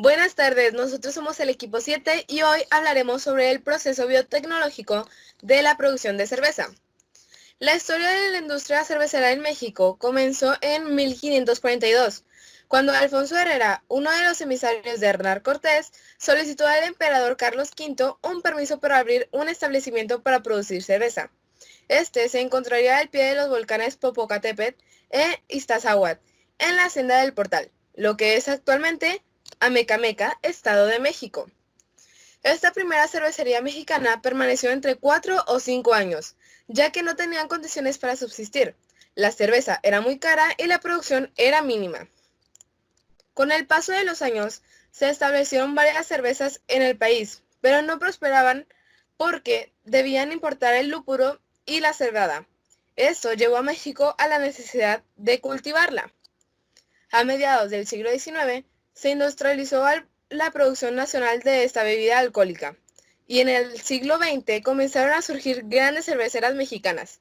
Buenas tardes, nosotros somos el equipo 7 y hoy hablaremos sobre el proceso biotecnológico de la producción de cerveza. La historia de la industria cervecera en México comenzó en 1542, cuando Alfonso Herrera, uno de los emisarios de Hernán Cortés, solicitó al emperador Carlos V un permiso para abrir un establecimiento para producir cerveza. Este se encontraría al pie de los volcanes Popocatépetl e Iztaccíhuatl, en la senda del Portal, lo que es actualmente Amecameca, Estado de México. Esta primera cervecería mexicana permaneció entre 4 o 5 años, ya que no tenían condiciones para subsistir. La cerveza era muy cara y la producción era mínima. Con el paso de los años, se establecieron varias cervezas en el país, pero no prosperaban porque debían importar el lúpulo y la cebada. Esto llevó a México a la necesidad de cultivarla. A mediados del siglo XIX, se industrializó la producción nacional de esta bebida alcohólica, y en el siglo XX comenzaron a surgir grandes cerveceras mexicanas.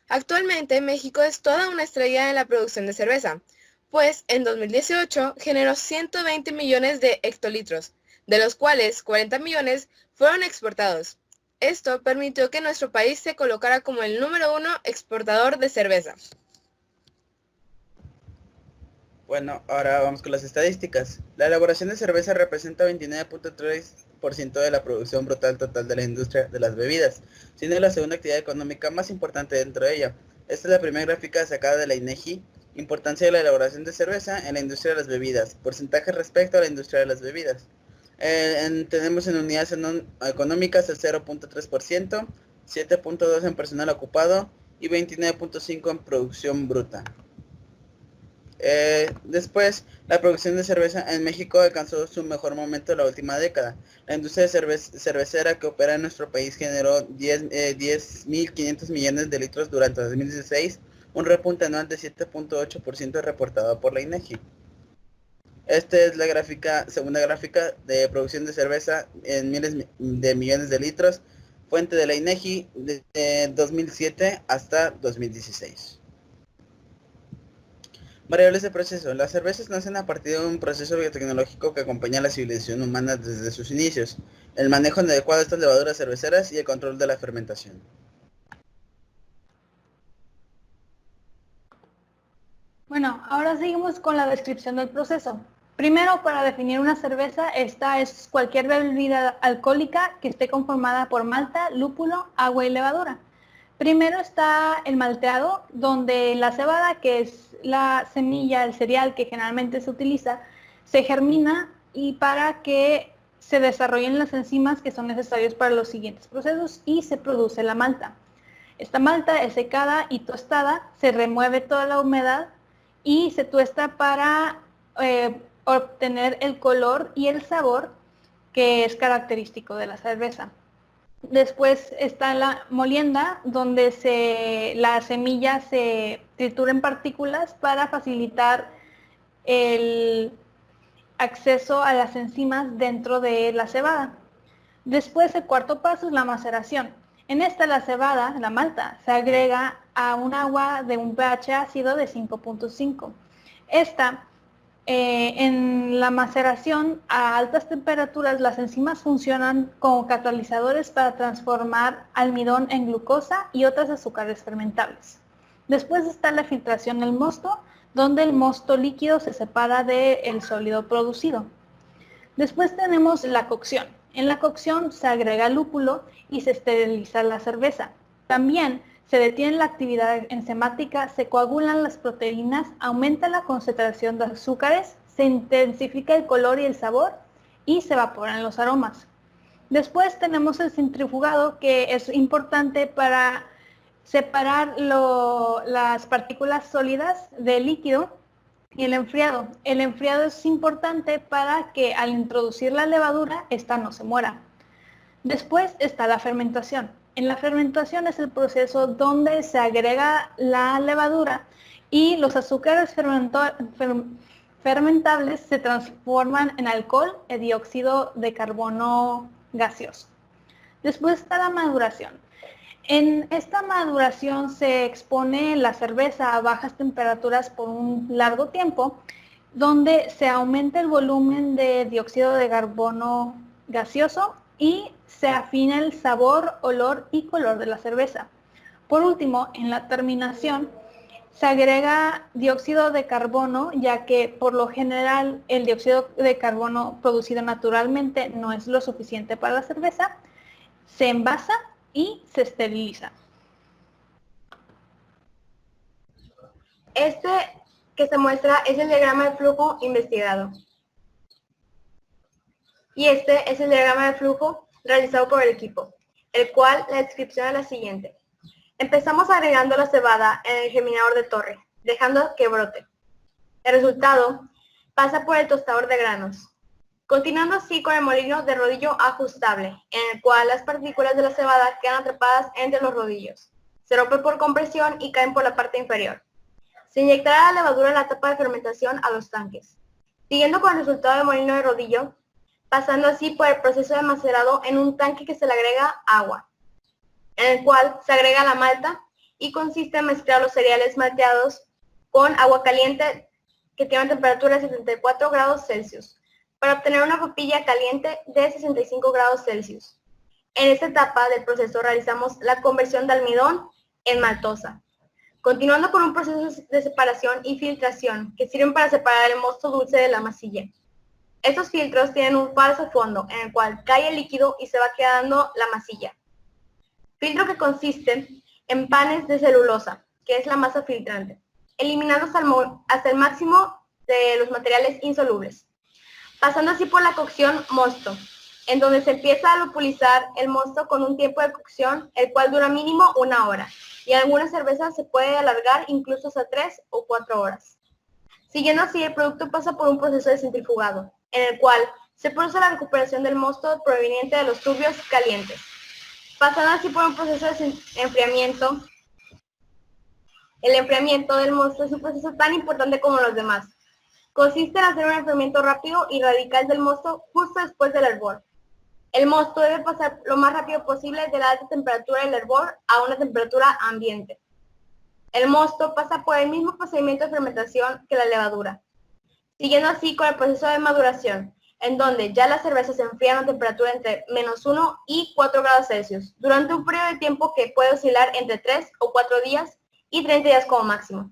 Actualmente, México es toda una estrella en la producción de cerveza, pues en 2018 generó 120 millones de hectolitros, de los cuales 40 millones fueron exportados. Esto permitió que nuestro país se colocara como el número 1 exportador de cerveza. Bueno, ahora vamos con las estadísticas. La elaboración de cerveza representa 29.3% de la producción brutal total de la industria de las bebidas, siendo la segunda actividad económica más importante dentro de ella. Esta es la primera gráfica sacada de la INEGI. Importancia de la elaboración de cerveza en la industria de las bebidas. Porcentaje respecto a la industria de las bebidas. Tenemos en unidades económicas el 0.3%, 7.2% en personal ocupado y 29.5% en producción bruta. Después, la producción de cerveza en México alcanzó su mejor momento en la última década. La industria cervecera que opera en nuestro país generó 10.500 millones de litros durante 2016, un repunte anual de 7.8% reportado por la INEGI. Esta es la segunda gráfica de producción de cerveza en miles de millones de litros, fuente de la INEGI de 2007 hasta 2016. Variables de proceso. Las cervezas nacen a partir de un proceso biotecnológico que acompaña a la civilización humana desde sus inicios, el manejo adecuado de estas levaduras cerveceras y el control de la fermentación. Bueno, ahora seguimos con la descripción del proceso. Primero, para definir una cerveza, esta es cualquier bebida alcohólica que esté conformada por malta, lúpulo, agua y levadura. Primero está el malteado, donde la cebada, que es la semilla, el cereal que generalmente se utiliza, se germina y para que se desarrollen las enzimas que son necesarias para los siguientes procesos y se produce la malta. Esta malta es secada y tostada, se remueve toda la humedad y se tuesta para obtener el color y el sabor que es característico de la cerveza. Después está la molienda, donde la semilla se tritura en partículas para facilitar el acceso a las enzimas dentro de la cebada. Después, el cuarto paso es la maceración. En esta, la cebada, la malta, se agrega a un agua de un pH ácido de 5.5. Esta, en la maceración a altas temperaturas, las enzimas funcionan como catalizadores para transformar almidón en glucosa y otras azúcares fermentables. Después está la filtración del mosto, donde el mosto líquido se separa del sólido producido. Después tenemos la cocción. En la cocción se agrega lúpulo y se esteriliza la cerveza. También se detiene la actividad enzimática, se coagulan las proteínas, aumenta la concentración de azúcares, se intensifica el color y el sabor y se evaporan los aromas. Después tenemos el centrifugado, que es importante para separar las partículas sólidas del líquido. Y el enfriado. El enfriado es importante para que al introducir la levadura, esta no se muera. Después está la fermentación. En la fermentación es el proceso donde se agrega la levadura y los azúcares fermentables se transforman en alcohol y dióxido de carbono gaseoso. Después está la maduración. En esta maduración se expone la cerveza a bajas temperaturas por un largo tiempo donde se aumenta el volumen de dióxido de carbono gaseoso y se afina el sabor, olor y color de la cerveza. Por último, en la terminación se agrega dióxido de carbono, ya que por lo general el dióxido de carbono producido naturalmente no es lo suficiente para la cerveza. Se envasa y se esteriliza. Este que se muestra es el diagrama de flujo investigado. Y este es el diagrama de flujo realizado por el equipo, el cual la descripción es la siguiente. Empezamos agregando la cebada en el germinador de torre, dejando que brote. El resultado pasa por el tostador de granos, continuando así con el molino de rodillo ajustable, en el cual las partículas de la cebada quedan atrapadas entre los rodillos. Se rompen por compresión y caen por la parte inferior. Se inyectará la levadura en la etapa de fermentación a los tanques, siguiendo con el resultado del molino de rodillo, pasando así por el proceso de macerado en un tanque que se le agrega agua, en el cual se agrega la malta y consiste en mezclar los cereales malteados con agua caliente que tiene una temperatura de 74 grados Celsius para obtener una papilla caliente de 65 grados Celsius. En esta etapa del proceso realizamos la conversión de almidón en maltosa, continuando con un proceso de separación y filtración que sirven para separar el mosto dulce de la masilla. Estos filtros tienen un falso fondo en el cual cae el líquido y se va quedando la masilla. Filtro que consiste en panes de celulosa, que es la masa filtrante, eliminando hasta el máximo de los materiales insolubles, pasando así por la cocción mosto, en donde se empieza a lupulizar el mosto con un tiempo de cocción, el cual dura mínimo 1 hora, y en algunas cervezas se puede alargar incluso hasta 3 o 4 horas. Siguiendo así, el producto pasa por un proceso de centrifugado, en el cual se produce la recuperación del mosto proveniente de los turbios calientes, pasando así por un proceso de enfriamiento. El enfriamiento del mosto es un proceso tan importante como los demás. Consiste en hacer un enfriamiento rápido y radical del mosto justo después del hervor. El mosto debe pasar lo más rápido posible de la alta temperatura del hervor a una temperatura ambiente. El mosto pasa por el mismo procedimiento de fermentación que la levadura, siguiendo así con el proceso de maduración, en donde ya la cerveza se enfría a una temperatura entre -1 y 4 grados Celsius, durante un periodo de tiempo que puede oscilar entre 3 o 4 días y 30 días como máximo.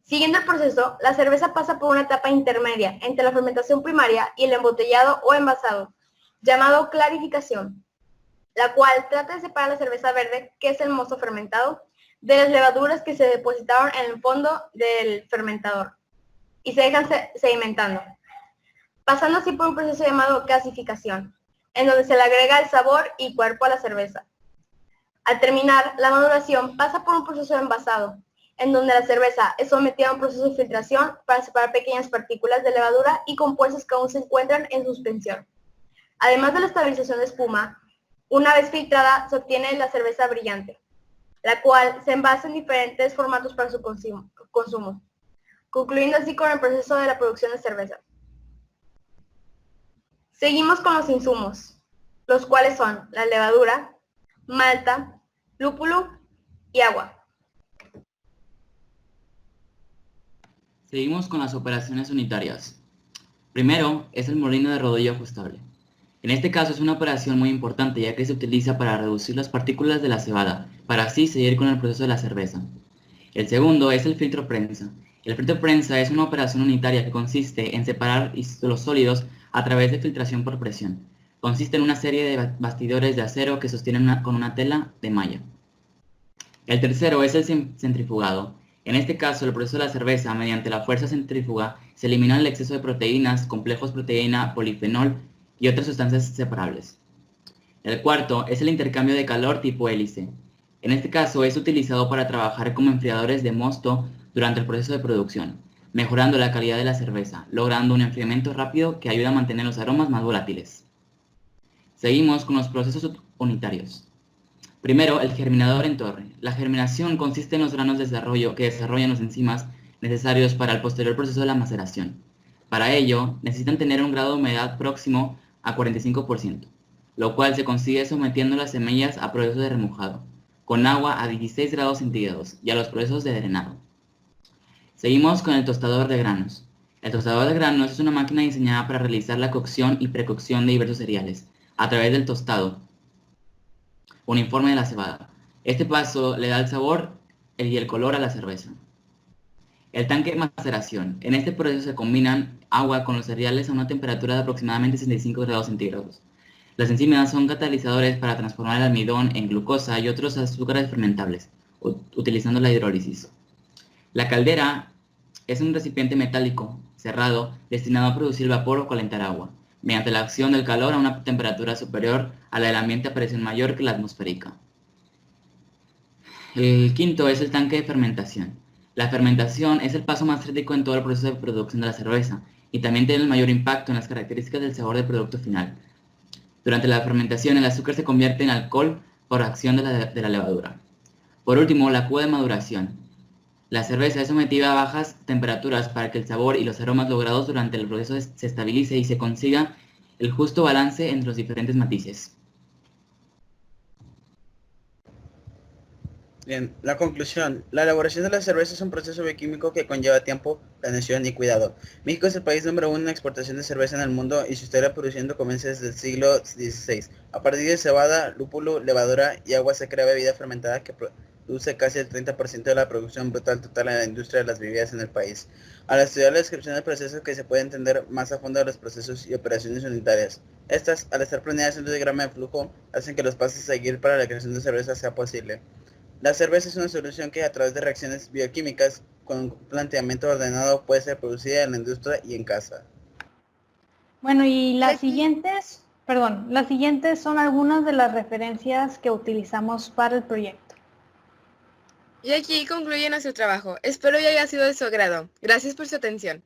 Siguiendo el proceso, la cerveza pasa por una etapa intermedia entre la fermentación primaria y el embotellado o envasado, llamado clarificación, la cual trata de separar la cerveza verde, que es el mosto fermentado, de las levaduras que se depositaron en el fondo del fermentador y se dejan sedimentando, pasando así por un proceso llamado gasificación, en donde se le agrega el sabor y cuerpo a la cerveza. Al terminar, la maduración pasa por un proceso de envasado, en donde la cerveza es sometida a un proceso de filtración para separar pequeñas partículas de levadura y compuestos que aún se encuentran en suspensión. Además de la estabilización de espuma, una vez filtrada se obtiene la cerveza brillante, la cual se envasa en diferentes formatos para su consumo, concluyendo así con el proceso de la producción de cerveza. Seguimos con los insumos, los cuales son la levadura, malta, lúpulo y agua. Seguimos con las operaciones unitarias. Primero es el molino de rodillo ajustable. En este caso es una operación muy importante ya que se utiliza para reducir las partículas de la cebada, para así seguir con el proceso de la cerveza. El segundo es el filtro prensa. El filtro prensa es una operación unitaria que consiste en separar los sólidos a través de filtración por presión. Consiste en una serie de bastidores de acero que sostienen con una tela de malla. El tercero es el centrifugado. En este caso, el proceso de la cerveza, mediante la fuerza centrífuga, se elimina el exceso de proteínas, complejos proteína, polifenol y otras sustancias separables. El cuarto es el intercambio de calor tipo hélice. En este caso es utilizado para trabajar como enfriadores de mosto durante el proceso de producción, mejorando la calidad de la cerveza, logrando un enfriamiento rápido que ayuda a mantener los aromas más volátiles. Seguimos con los procesos unitarios. Primero, el germinador en torre. La germinación consiste en los granos de desarrollo que desarrollan los enzimas necesarios para el posterior proceso de la maceración. Para ello, necesitan tener un grado de humedad próximo a 45%, lo cual se consigue sometiendo las semillas a procesos de remojado, con agua a 16 grados centígrados y a los procesos de drenado. Seguimos con el tostador de granos. El tostador de granos es una máquina diseñada para realizar la cocción y precocción de diversos cereales a través del tostado uniforme de la cebada. Este paso le da el sabor y el color a la cerveza. El tanque de maceración. En este proceso se combinan agua con los cereales a una temperatura de aproximadamente 65 grados centígrados. Las enzimas son catalizadores para transformar el almidón en glucosa y otros azúcares fermentables, utilizando la hidrólisis. La caldera es un recipiente metálico cerrado destinado a producir vapor o calentar agua, mediante la acción del calor a una temperatura superior a la del ambiente a presión mayor que la atmosférica. El quinto es el tanque de fermentación. La fermentación es el paso más crítico en todo el proceso de producción de la cerveza y también tiene el mayor impacto en las características del sabor del producto final. Durante la fermentación, el azúcar se convierte en alcohol por acción de la levadura. Por último, la cuba de maduración. La cerveza es sometida a bajas temperaturas para que el sabor y los aromas logrados durante el proceso se estabilice y se consiga el justo balance entre los diferentes matices. Bien, la conclusión. La elaboración de la cerveza es un proceso bioquímico que conlleva tiempo, planeación y cuidado. México es el país número 1 en exportación de cerveza en el mundo y su historia produciendo comienza desde el siglo XVI. A partir de cebada, lúpulo, levadura y agua se crea bebida fermentada que produce casi el 30% de la producción brutal total en la industria de las bebidas en el país. Al estudiar la descripción del proceso que se puede entender más a fondo de los procesos y operaciones unitarias. Estas, al estar planeadas en un diagrama de flujo, hacen que los pasos a seguir para la creación de cerveza sea posible. La cerveza es una solución que a través de reacciones bioquímicas con un planteamiento ordenado puede ser producida en la industria y en casa. Bueno, y las siguientes son algunas de las referencias que utilizamos para el proyecto. Y aquí concluye nuestro trabajo. Espero que haya sido de su agrado. Gracias por su atención.